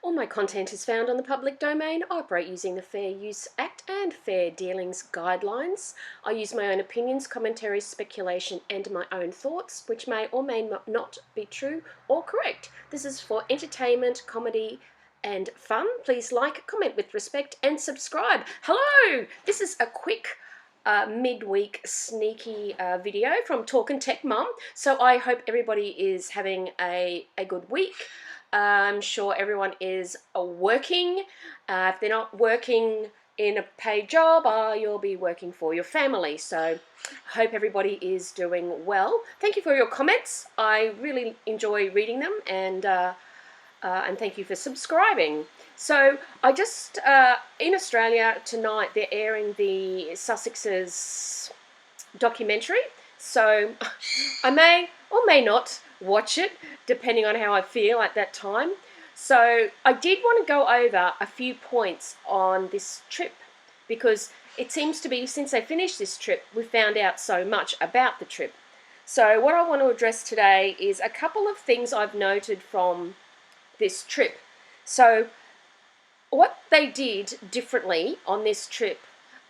All my content is found on the public domain. I operate using the Fair Use Act and Fair Dealings guidelines. I use my own opinions, commentaries, speculation, and my own thoughts, which may or may not be true or correct. This is for entertainment, comedy, and fun. Please like, comment with respect, and subscribe. Hello! This is a quick midweek sneaky video from Talkin' Tech Mum. So I hope everybody is having a good week. I'm sure everyone is working. If they're not working in a paid job, you'll be working for your family. So I hope everybody is doing well. Thank you for your comments. I really enjoy reading them, and thank you for subscribing. So I just, in Australia tonight, they're airing the Sussexes documentary. So I may or may not watch it, depending on how I feel at that time. So I did want to go over a few points on this trip, because it seems to be, since they finished this trip, we found out so much about the trip. So what I want to address today is a couple of things I've noted from this trip. So what they did differently on this trip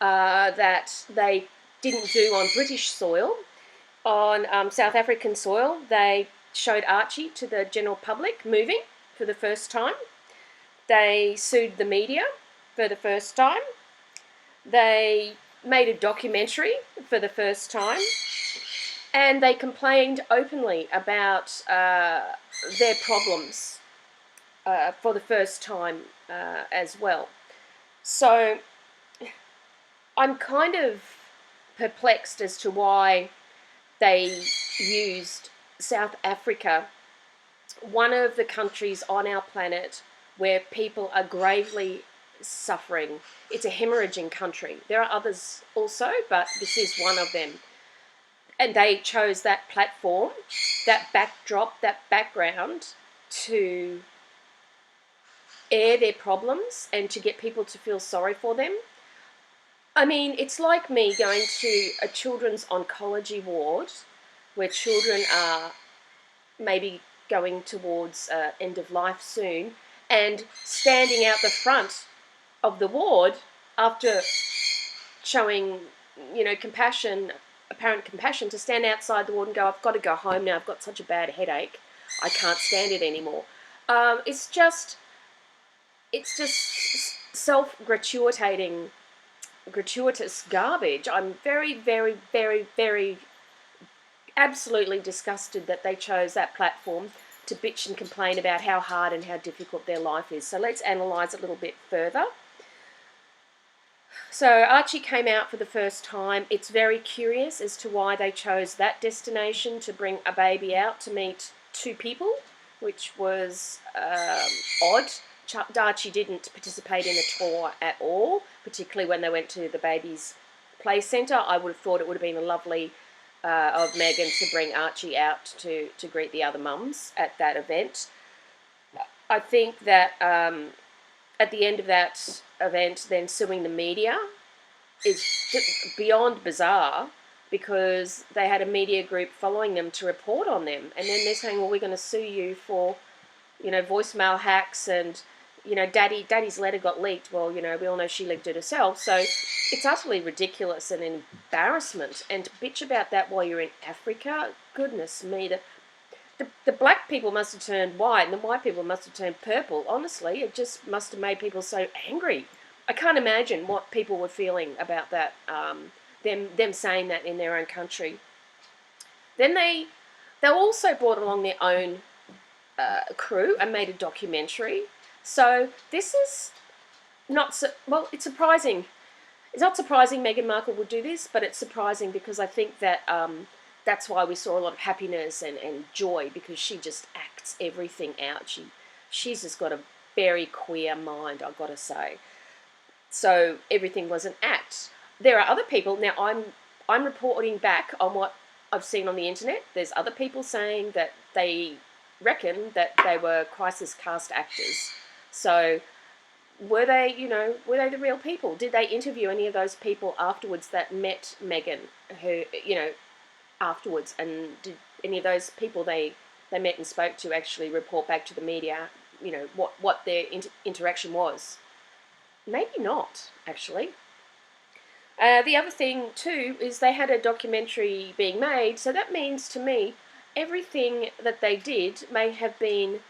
that they didn't do on British soil, on South African soil, they showed Archie to the general public moving for the first time. They sued the media for the first time. They made a documentary for the first time. And they complained openly about their problems for the first time as well. So I'm kind of perplexed as to why they used South Africa, one of the countries on our planet where people are gravely suffering. It's a hemorrhaging country. There are others also, but this is one of them. And they chose that platform, that backdrop, that background to air their problems and to get people to feel sorry for them. I mean, it's like me going to a children's oncology ward where children are maybe going towards end of life soon, and standing out the front of the ward after showing, compassion, apparent compassion, to stand outside the ward and go, I've got to go home now, I've got such a bad headache, I can't stand it anymore. It's just gratuitous garbage. I'm very, very, very, very absolutely disgusted that they chose that platform to bitch and complain about how hard and how difficult their life is. So let's analyse a little bit further. So Archie came out for the first time. It's very curious as to why they chose that destination to bring a baby out to meet two people, which was odd. Archie didn't participate in the tour at all, particularly when they went to the baby's play centre. I would have thought it would have been a lovely of Megan to bring Archie out to greet the other mums at that event. I think that at the end of that event, then suing the media is beyond bizarre, because they had a media group following them to report on them, and then they're saying, well, we're going to sue you for, voicemail hacks, and Daddy's letter got leaked. Well, we all know she leaked it herself. So it's utterly ridiculous and an embarrassment. And to bitch about that while you're in Africa, goodness me, the black people must have turned white and the white people must have turned purple. Honestly, it just must have made people so angry. I can't imagine what people were feeling about that, them saying that in their own country. Then they also brought along their own crew and made a documentary. So this is not so, well, it's surprising. It's not surprising Meghan Markle would do this, but it's surprising because I think that that's why we saw a lot of happiness and joy, because she just acts everything out. She's just got a very queer mind, I've got to say. So everything was an act. There are other people, now I'm reporting back on what I've seen on the internet. There's other people saying that they reckon that they were crisis cast actors. So were they the real people? Did they interview any of those people afterwards that met Meghan, who, afterwards? And did any of those people they met and spoke to actually report back to the media what their interaction was. Maybe not, actually. The other thing too is they had a documentary being made, so that means to me everything that they did may have been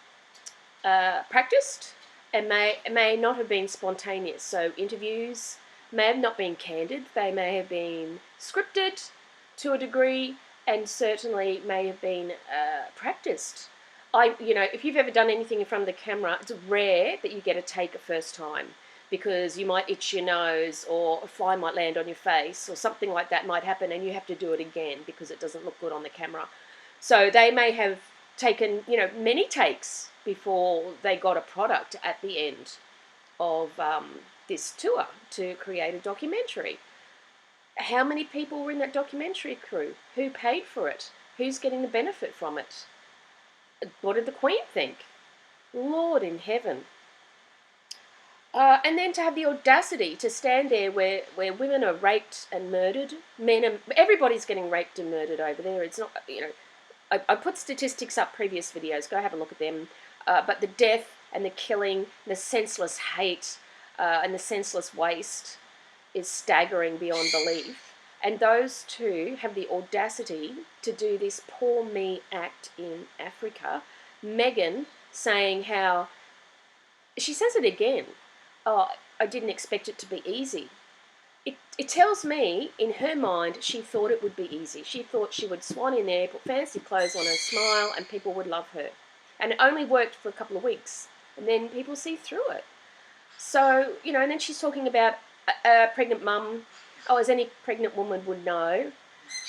practiced and may not have been spontaneous. So interviews may have not been candid, they may have been scripted to a degree, and certainly may have been practiced. If you've ever done anything in front of the camera, it's rare that you get a take a first time, because you might itch your nose, or a fly might land on your face, or something like that might happen, and you have to do it again because it doesn't look good on the camera. So they may have taken, many takes before they got a product at the end of this tour to create a documentary. How many people were in that documentary crew? Who paid for it? Who's getting the benefit from it? What did the Queen think? Lord in heaven. And then to have the audacity to stand there where women are raped and murdered, everybody's getting raped and murdered over there. It's not, I put statistics up previous videos, go have a look at them. But the death and the killing, the senseless hate and the senseless waste is staggering beyond belief. And those two have the audacity to do this poor me act in Africa. Meghan saying how, she says it again, oh, I didn't expect it to be easy. It tells me, in her mind, she thought it would be easy. She thought she would swan in there, put fancy clothes on her, smile, and people would love her. And it only worked for a couple of weeks, and then people see through it. So, and then she's talking about a pregnant mum, as any pregnant woman would know,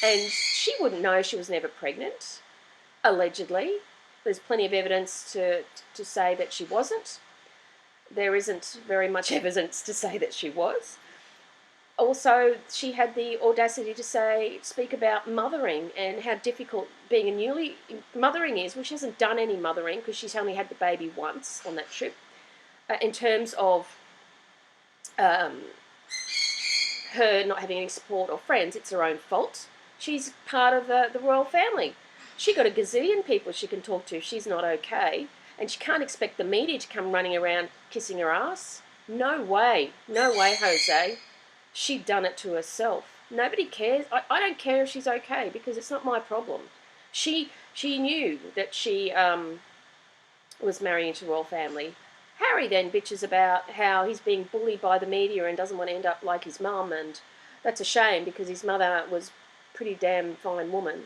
and she wouldn't know she was never pregnant, allegedly. There's plenty of evidence to say that she wasn't. There isn't very much evidence to say that she was. Also, she had the audacity to speak about mothering and how difficult being a newly mothering is. Well, she hasn't done any mothering because she's only had the baby once on that trip. In terms of her not having any support or friends, it's her own fault. She's part of the royal family. She got a gazillion people she can talk to if she's not okay, and she can't expect the media to come running around kissing her ass. No way, Jose. She'd done it to herself. Nobody cares. I don't care if she's okay, because it's not my problem. She knew that she was marrying into the royal family. Harry then bitches about how he's being bullied by the media and doesn't want to end up like his mum, and that's a shame because his mother was a pretty damn fine woman,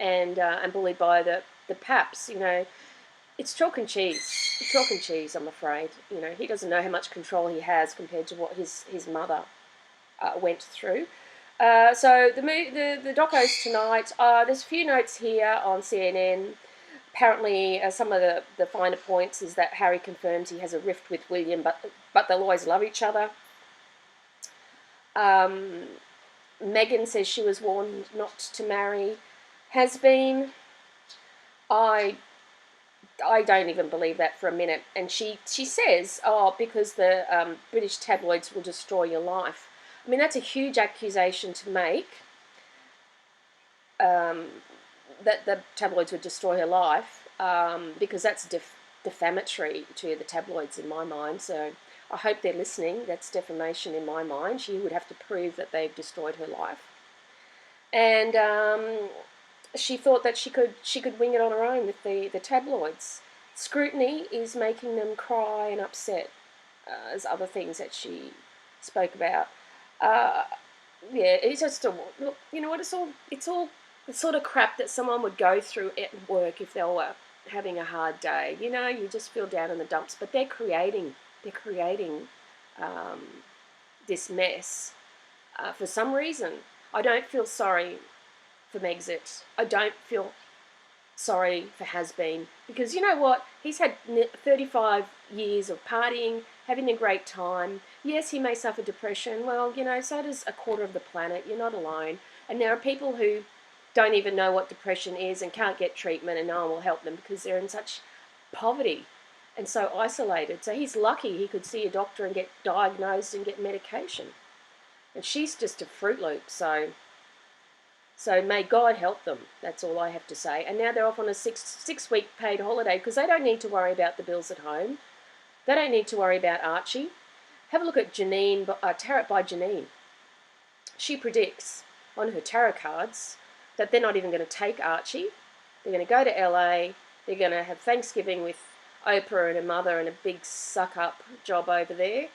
and bullied by the paps. It's chalk and cheese. Chalk and cheese, I'm afraid. He doesn't know how much control he has compared to what his mother went through. So the docos tonight, there's a few notes here on CNN. Apparently, some of the finer points is that Harry confirms he has a rift with William, but they'll always love each other. Meghan says she was warned not to marry. Has been. I don't even believe that for a minute. And she says, because the British tabloids will destroy your life. I mean, that's a huge accusation to make, that the tabloids would destroy her life, because that's defamatory to the tabloids in my mind. So I hope they're listening. That's defamation in my mind. She would have to prove that they've destroyed her life. And she thought that she could wing it on her own with the tabloids. Scrutiny is making them cry and upset, as other things that she spoke about. It's just look. You know what? It's all the sort of crap that someone would go through at work if they were having a hard day. You just feel down in the dumps. But they're creating this mess for some reason. I don't feel sorry for Megxit. I don't feel sorry for Has-Been, because you know what? He's had 35 years of partying, having a great time. Yes, he may suffer depression. Well, so does a quarter of the planet. You're not alone. And there are people who don't even know what depression is and can't get treatment, and no one will help them because they're in such poverty and so isolated. So he's lucky he could see a doctor and get diagnosed and get medication. And she's just a Fruit Loop, so may God help them. That's all I have to say. And now they're off on a six-week paid holiday because they don't need to worry about the bills at home. They don't need to worry about Archie. Have a look at Janine, Tarot by Janine. She predicts on her tarot cards that they're not even going to take Archie. They're going to go to LA. They're going to have Thanksgiving with Oprah and her mother and a big suck-up job over there.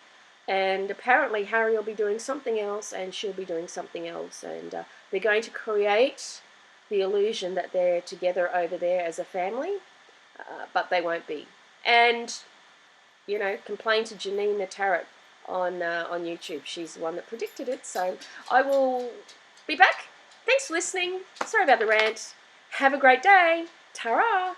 And apparently Harry will be doing something else and she'll be doing something else. And they're going to create the illusion that they're together over there as a family, but they won't be. And, you know, complain to Janine the Tarot on YouTube. She's the one that predicted it. So I will be back. Thanks for listening. Sorry about the rant. Have a great day. Ta-ra.